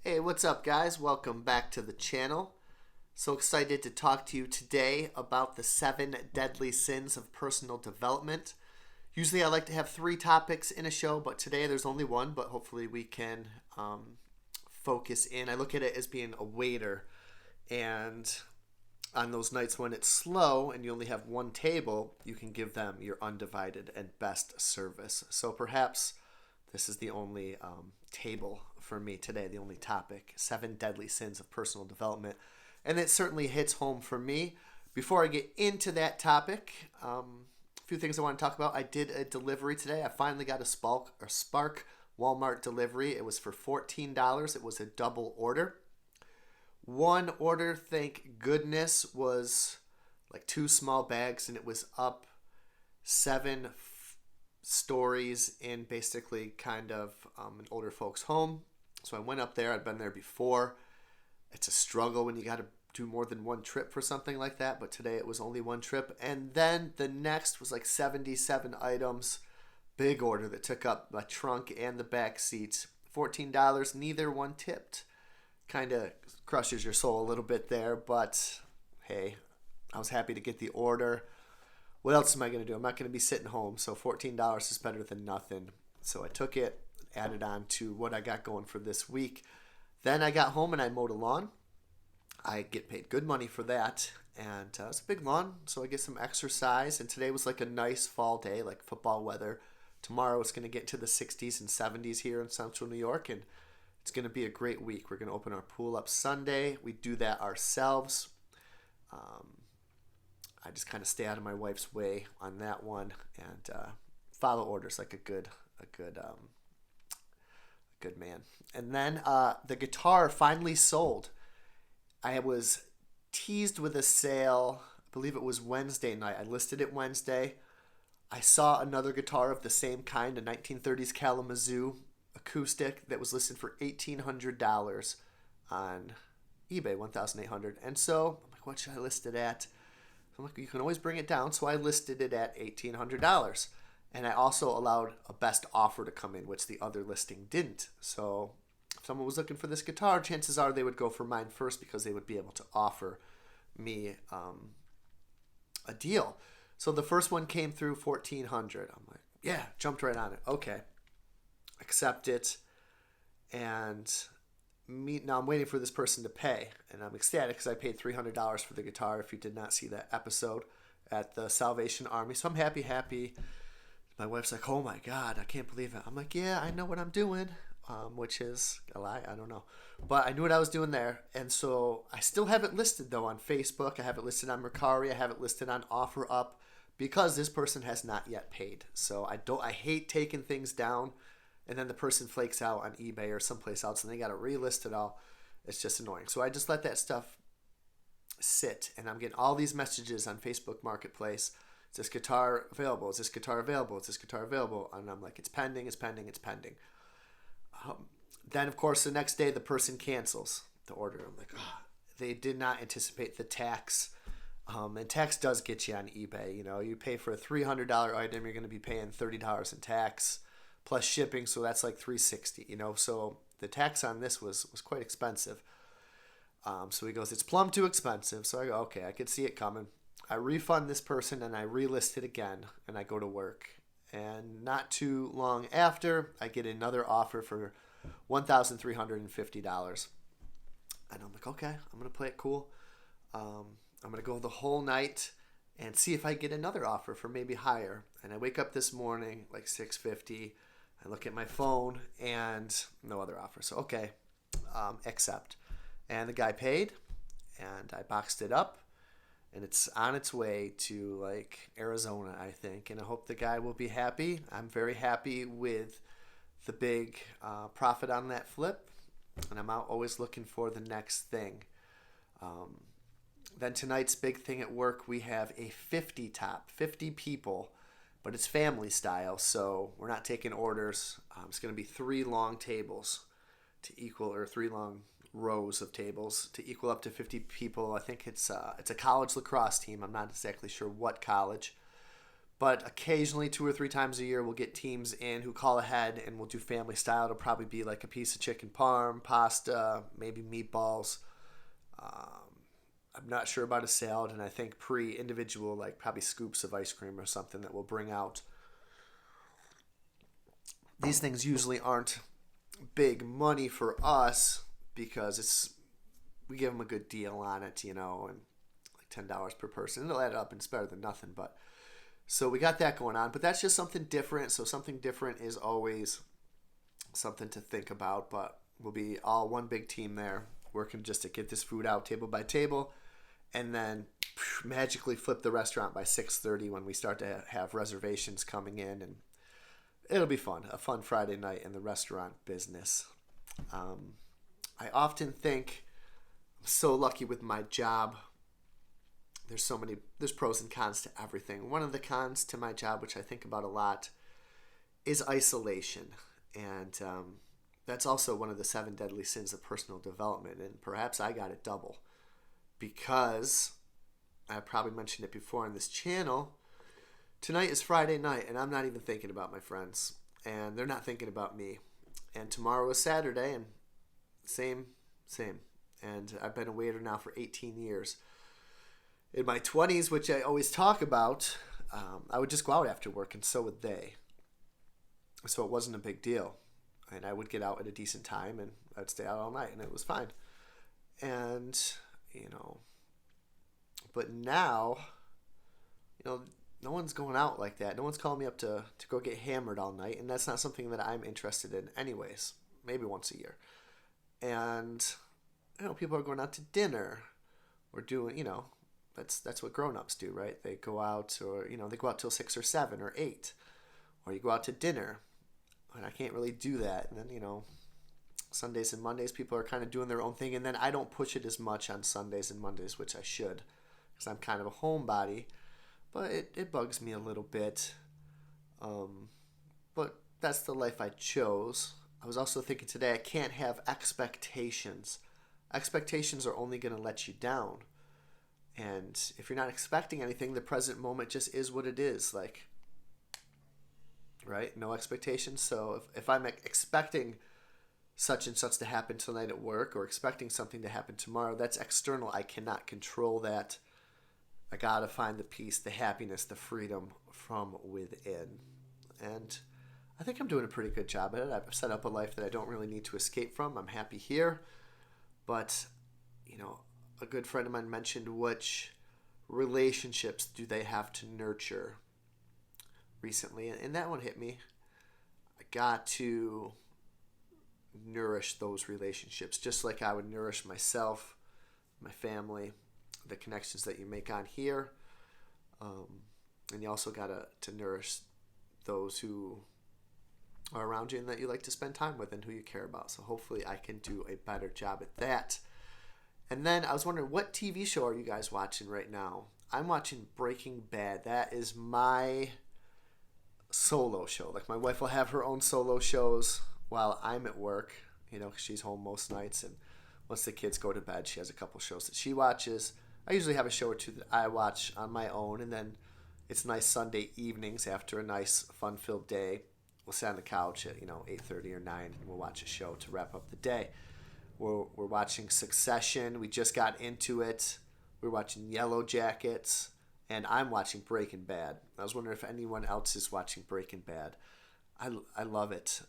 Hey, what's up, guys? Welcome back to the channel. So excited to talk to you today about the 7 deadly sins of personal development. Usually I like to have 3 topics in a show, but today there's only one, but hopefully we can focus in. I look at it as being a waiter, and on those nights when it's slow and you only have one table, you can give them your undivided and best service. So perhaps this is the only table for me today, the only topic, 7 deadly sins of personal development. And it certainly hits home for me. Before I get into that topic, a few things I want to talk about. I did a delivery today. I finally got a Spark Walmart delivery. It was for $14. It was a double order. One order, thank goodness, was like 2 small bags, and it was up 7 stories in basically kind of an older folks' home. So I went up there. I'd been there before. It's a struggle when you got to do more than one trip for something like that, but today it was only one trip. And then the next was like 77 items, big order that took up my trunk and the back seats. $14, neither one tipped. Kind of crushes your soul a little bit there, but hey, I was happy to get the order. What else am I going to do? I'm not going to be sitting home, so $14 is better than nothing. So I took it, added on to what I got going for this week. Then I got home and I mowed a lawn. I get paid good money for that, and it's a big lawn, so I get some exercise. And today was like a nice fall day, like football weather. Tomorrow it's going to get to the 60s and 70s here in central New York, and it's going to be a great week. We're going to open our pool up Sunday. We do that ourselves. I just kind of stay out of my wife's way on that one and follow orders like a good man. And then the guitar finally sold. I was teased with a sale. I believe it was Wednesday night. I listed it Wednesday. I saw another guitar of the same kind, a 1930s Kalamazoo acoustic that was listed for $1,800 on eBay, $1,800. And so I'm like, what should I list it at? I'm like, you can always bring it down. So I listed it at $1,800. And I also allowed a best offer to come in, which the other listing didn't. So if someone was looking for this guitar, chances are they would go for mine first because they would be able to offer me a deal. So the first one came through $1,400. I'm like, yeah, jumped right on it. Okay. Accept it. And now I'm waiting for this person to pay, and I'm ecstatic because I paid $300 for the guitar. If you did not see that episode at the Salvation Army, so I'm happy. My wife's like, "Oh my God, I can't believe it." I'm like, "Yeah, I know what I'm doing," which is a lie. I don't know, but I knew what I was doing there, and so I still have it listed though on Facebook. I have it listed on Mercari. I have it listed on OfferUp because this person has not yet paid. So I hate taking things down and then the person flakes out on eBay or someplace else and they got to relist it all. It's just annoying. So I just let that stuff sit, and I'm getting all these messages on Facebook Marketplace. Is this guitar available? Is this guitar available? Is this guitar available? And I'm like, it's pending. Then, of course, the next day the person cancels the order. I'm like, oh, they did not anticipate the tax. And tax does get you on eBay. You know, you pay for a $300 item, you're going to be paying $30 in tax plus shipping, so that's like $360, you know. So the tax on this was quite expensive. So he goes, it's plumb too expensive. So I go, okay, I could see it coming. I refund this person and I relist it again, and I go to work. And not too long after, I get another offer for $1,350. And I'm like, okay, I'm going to play it cool. I'm going to go the whole night and see if I get another offer for maybe higher. And I wake up this morning like 6:50. I look at my phone and no other offer. So, okay, accept. And the guy paid, and I boxed it up, and it's on its way to like Arizona, I think. And I hope the guy will be happy. I'm very happy with the big profit on that flip, and I'm out always looking for the next thing. Then tonight's big thing at work, we have a 50 people, but it's family style, so we're not taking orders. It's going to be 3 long tables to equal, or 3 long rows of tables to equal up to 50 people. I think it's a college lacrosse team. I'm not exactly sure what college, But occasionally, 2 or 3 times a year, we'll get teams in who call ahead and we'll do family style. It'll probably be like a piece of chicken parm, pasta, maybe meatballs. I'm not sure about a salad, and I think pre-individual, like probably scoops of ice cream or something that we'll bring out. These things usually aren't big money for us because we give them a good deal on it, and like $10 per person. It'll add up and it's better than nothing. But so we got that going on, but that's just something different. So something different is always something to think about. But we'll be all one big team there, working just to get this food out table by table, and then magically flip the restaurant by 6:30 when we start to have reservations coming in, and it'll be fun. A fun Friday night in the restaurant business. I often think I'm so lucky with my job. There's pros and cons to everything. One of the cons to my job, which I think about a lot, is isolation. And that's also one of the 7 deadly sins of personal development. And perhaps I got it double because I probably mentioned it before on this channel. Tonight is Friday night, and I'm not even thinking about my friends. And they're not thinking about me. And tomorrow is Saturday, and same. And I've been a waiter now for 18 years. In my 20s, which I always talk about, I would just go out after work, and so would they. So it wasn't a big deal. And I would get out at a decent time, and I'd stay out all night, and it was fine. And, but now, no one's going out like that. No one's calling me up to go get hammered all night, and that's not something that I'm interested in anyways. Maybe once a year. And, people are going out to dinner or doing, that's what grown-ups do, right? They go out or, they go out till 6 or 7 or 8. Or you go out to dinner. And I can't really do that. And then, Sundays and Mondays, people are kind of doing their own thing. And then I don't push it as much on Sundays and Mondays, which I should. Because I'm kind of a homebody. But it bugs me a little bit. But that's the life I chose. I was also thinking today, I can't have expectations. Expectations are only going to let you down. And if you're not expecting anything, the present moment just is what it is. Like, right? No expectations. So if I'm expecting such and such to happen tonight at work or expecting something to happen tomorrow, that's external. I cannot control that. I got to find the peace, the happiness, the freedom from within. And I think I'm doing a pretty good job at it. I've set up a life that I don't really need to escape from. I'm happy here. But, a good friend of mine mentioned which relationships do they have to nurture recently. And that one hit me. I got to nourish those relationships just like I would nourish myself, my family, the connections that you make on here. And you also got to nourish those who are around you and that you like to spend time with and who you care about. So hopefully I can do a better job at that. And then I was wondering, what TV show are you guys watching right now? I'm watching Breaking Bad. That is my solo show. Like, my wife will have her own solo shows while I'm at work, because she's home most nights. And once the kids go to bed, she has a couple shows that she watches. I usually have a show or two that I watch on my own. And then it's nice Sunday evenings after a nice fun-filled day. We'll sit on the couch at 8:30 or 9, and we'll watch a show to wrap up the day. We're watching Succession. We just got into it. We're watching Yellow Jackets, and I'm watching Breaking Bad. I was wondering if anyone else is watching Breaking Bad. I love it.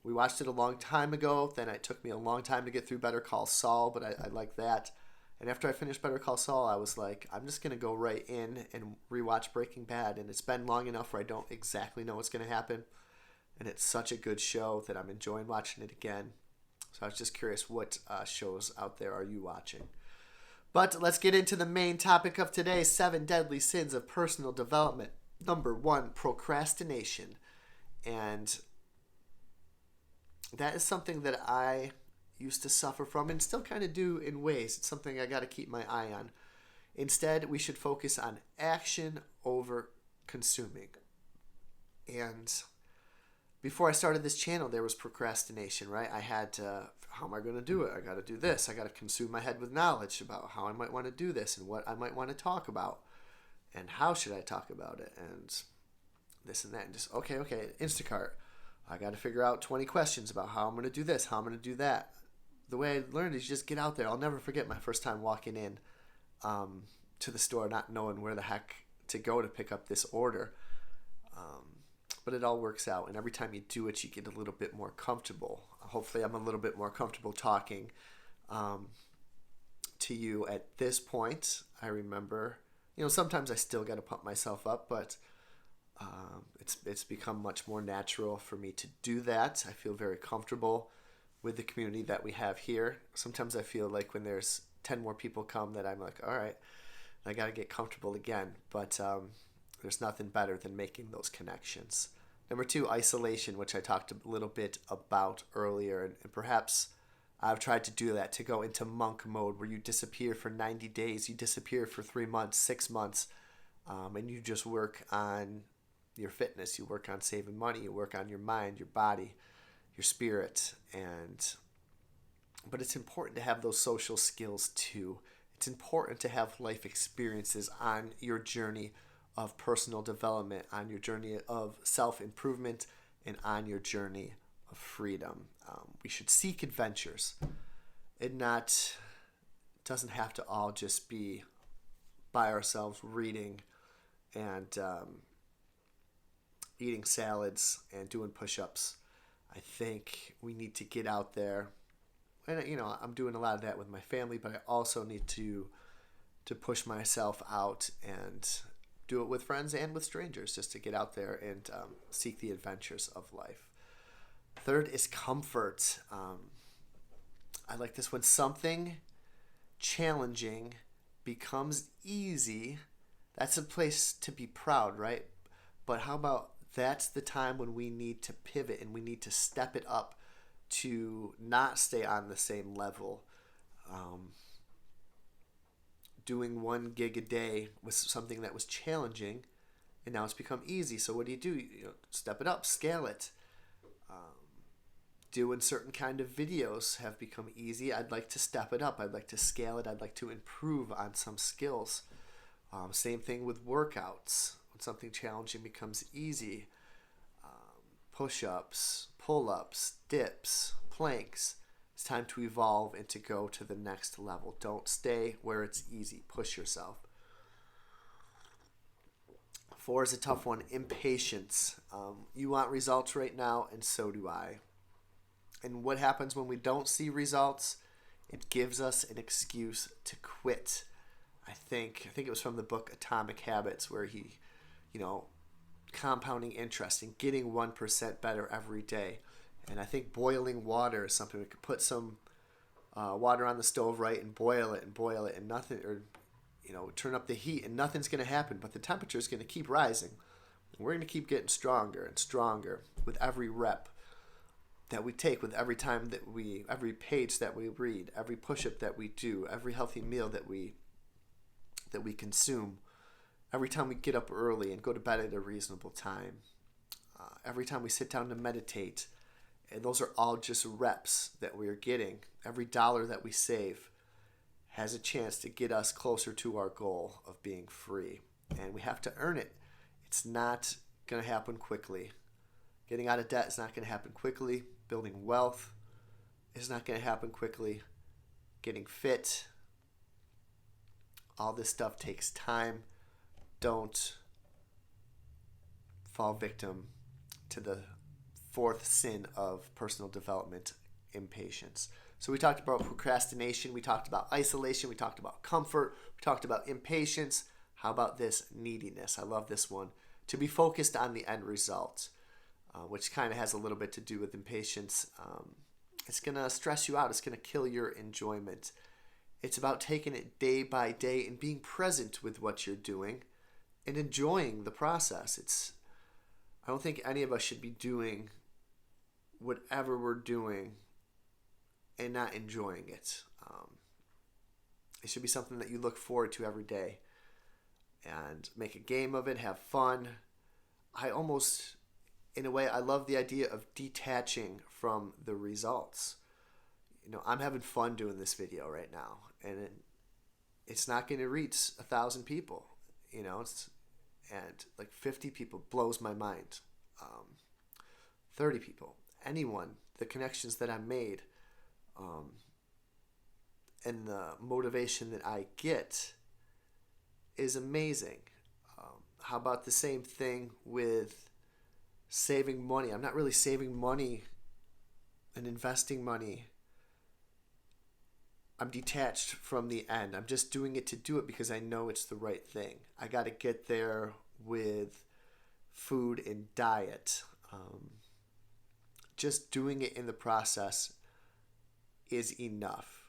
We watched it a long time ago. Then it took me a long time to get through Better Call Saul, but I like that. And after I finished Better Call Saul, I was like, I'm just going to go right in and rewatch Breaking Bad. And it's been long enough where I don't exactly know what's going to happen. And it's such a good show that I'm enjoying watching it again. So I was just curious, what shows out there are you watching? But let's get into the main topic of today, 7 deadly sins of personal development. Number 1, procrastination. And that is something that I used to suffer from and still kind of do in ways. It's something I got to keep my eye on. Instead, we should focus on action over consuming. And before I started this channel, there was procrastination, right? I had to, how am I going to do it? I got to do this. I got to consume my head with knowledge about how I might want to do this and what I might want to talk about and how should I talk about it. And this and that, and just, okay, Instacart. I got to figure out 20 questions about how I'm going to do this, how I'm going to do that. The way I learned is just get out there. I'll never forget my first time walking in to the store, not knowing where the heck to go to pick up this order. But it all works out, and every time you do it, you get a little bit more comfortable. Hopefully, I'm a little bit more comfortable talking to you at this point. I remember, sometimes I still got to pump myself up, but it's become much more natural for me to do that. I feel very comfortable with the community that we have here. Sometimes I feel like when there's 10 more people come that I'm like, all right, I got to get comfortable again. But there's nothing better than making those connections. Number 2, isolation, which I talked a little bit about earlier. And perhaps I've tried to do that, to go into monk mode where you disappear for 90 days, you disappear for 3 months, 6 months, and you just work on your fitness, you work on saving money, you work on your mind, your body, your spirit. But it's important to have those social skills too. It's important to have life experiences on your journey of personal development, on your journey of self-improvement, and on your journey of freedom. We should seek adventures. It doesn't have to all just be by ourselves reading and eating salads and doing push-ups. I think we need to get out there. And I'm doing a lot of that with my family, but I also need to push myself out and do it with friends and with strangers, just to get out there and seek the adventures of life. Third is comfort. I like this. When something challenging becomes easy, that's a place to be proud, right? But how about that's the time when we need to pivot and we need to step it up to not stay on the same level. Doing 1 gig a day was something that was challenging, and now it's become easy. So what do? Step it up, scale it. Doing certain kind of videos have become easy. I'd like to step it up. I'd like to scale it. I'd like to improve on some skills. Same thing with workouts. When something challenging becomes easy, push-ups, pull-ups, dips, planks. It's time to evolve and to go to the next level. Don't stay where it's easy. Push yourself. 4 is a tough one. Impatience. You want results right now, and so do I. And what happens when we don't see results? It gives us an excuse to quit. I think it was from the book Atomic Habits, where he, compounding interest and getting 1% better every day. And I think boiling water is something. We could put some water on the stove, right, and boil it, and nothing, or turn up the heat, and nothing's going to happen. But the temperature is going to keep rising. And we're going to keep getting stronger and stronger with every rep that we take, with every page that we read, every push-up that we do, every healthy meal that we consume, every time we get up early and go to bed at a reasonable time, every time we sit down to meditate. And those are all just reps that we are getting. Every dollar that we save has a chance to get us closer to our goal of being free. And we have to earn it. It's not going to happen quickly. Getting out of debt is not going to happen quickly. Building wealth is not going to happen quickly. Getting fit, all this stuff takes time. Don't fall victim to the 4th sin of personal development, impatience. So we talked about procrastination, we talked about isolation, we talked about comfort, we talked about impatience. How about this? Neediness. I love this one. To be focused on the end result, which kind of has a little bit to do with impatience. It's going to stress you out. It's going to kill your enjoyment. It's about taking it day by day and being present with what you're doing and enjoying the process. I don't think any of us should be doing whatever we're doing and not enjoying it. It should be something that you look forward to every day and make a game of it, have fun. In a way, I love the idea of detaching from the results. I'm having fun doing this video right now, and it's not going to reach 1,000 people, and like 50 people blows my mind. 30 people, anyone, the connections that I made, and the motivation that I get is amazing. How about the same thing with saving money? I'm not really saving money and investing money. I'm detached from the end. I'm just doing it to do it because I know it's the right thing. I got to get there with food and diet. Just doing it in the process is enough.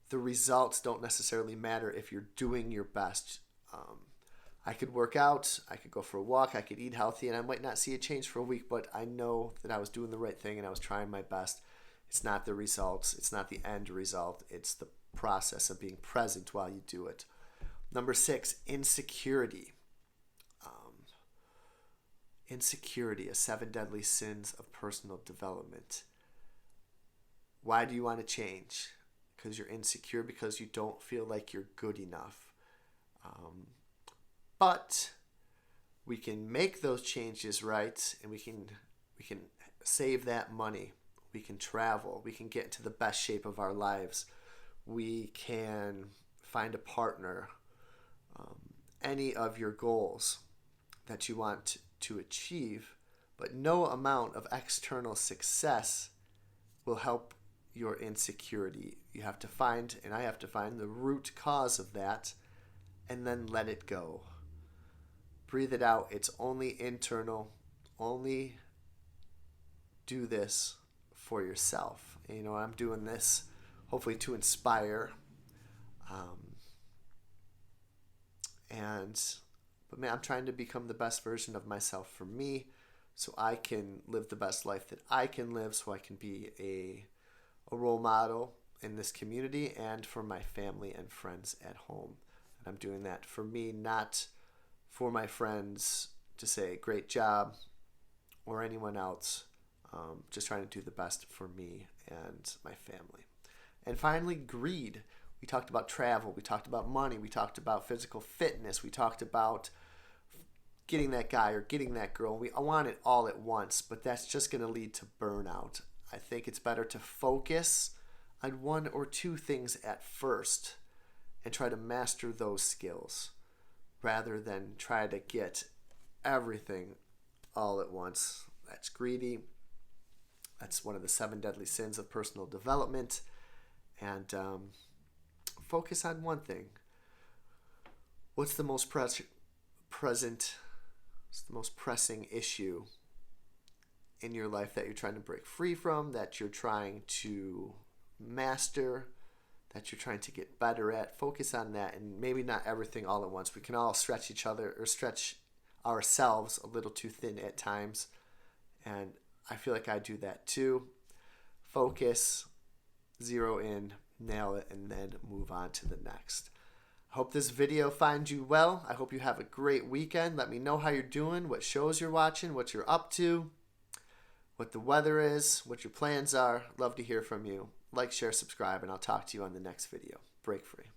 The results don't necessarily matter if you're doing your best. I could work out, I could go for a walk, I could eat healthy, and I might not see a change for a week, but I know that I was doing the right thing and I was trying my best. It's not the results, it's not the end result, it's the process of being present while you do it. Number 6, insecurity. Insecurity, a 7 deadly sins of personal development. Why do you want to change? Because you're insecure, because you don't feel like you're good enough. But we can make those changes, right? And we can save that money. We can travel. We can get into the best shape of our lives. We can find a partner. Any of your goals that you want to achieve, but no amount of external success will help your insecurity. You have to find, and I have to find, the root cause of that and then let it go. Breathe it out. It's only internal. Only do this for yourself. And, I'm doing this hopefully to inspire. But man, I'm trying to become the best version of myself for me so I can live the best life that I can live, so I can be a role model in this community and for my family and friends at home. And I'm doing that for me, not for my friends to say great job or anyone else. Just trying to do the best for me and my family. And finally, greed. We talked about travel, we talked about money, we talked about physical fitness, we talked about getting that guy or getting that girl. I want it all at once, but that's just going to lead to burnout. I think it's better to focus on 1 or 2 things at first and try to master those skills rather than try to get everything all at once. That's greedy. That's one of the 7 deadly sins of personal development. And focus on one thing. What's the most pressing issue in your life that you're trying to break free from, that you're trying to master, that you're trying to get better at? Focus on that, and maybe not everything all at once. We can all stretch each other or stretch ourselves a little too thin at times, and I feel like I do that too. Focus, zero in, nail it, and then move on to the next. I hope this video finds you well. I hope you have a great weekend. Let me know how you're doing, what shows you're watching, what you're up to, what the weather is, what your plans are. Love to hear from you. Like, share, subscribe, and I'll talk to you on the next video. Break free.